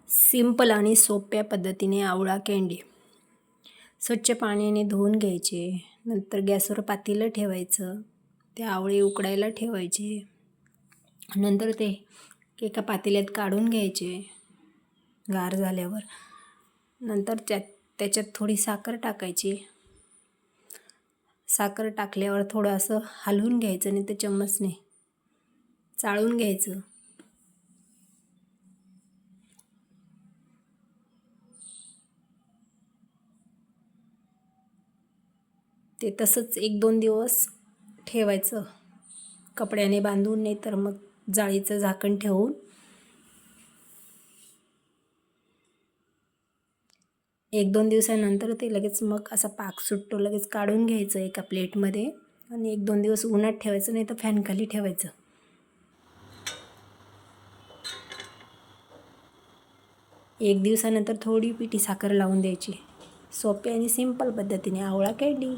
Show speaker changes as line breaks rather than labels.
Simple आणि सोप्या पद्धतीने आवळा कँडी. स्वच्छ पाण्याने धुवून घ्यायचे. नंतर गॅसवर पातेलं ठेवायचं. ते आवळे उकडायला ठेवायचे. नंतर ते एका पातेल्यात काढून घ्यायचे गार झाल्यावर. नंतर त्याच्यात थोडी साखर टाकायची. साखर टाकल्यावर थोडं असं हलवून घ्यायचं आणि ते चम्मचने चाळून घ्यायचं. ते तसंच 1-2 दिवस ठेवायचं कपड्याने बांधून, नाही तर मग जाळीचं झाकण ठेवून. 1-2 दिवसानंतर ते लगेच मग असा पाक सुटतो, लगेच काढून घ्यायचं एका प्लेटमध्ये आणि 1-2 दिवस उन्हात ठेवायचं, नाही तर फॅनखाली ठेवायचं. 1 दिवसानंतर थोडी पिठी साखर लावून द्यायची. सोप्या आणि सिंपल पद्धतीने आवळा कँडी.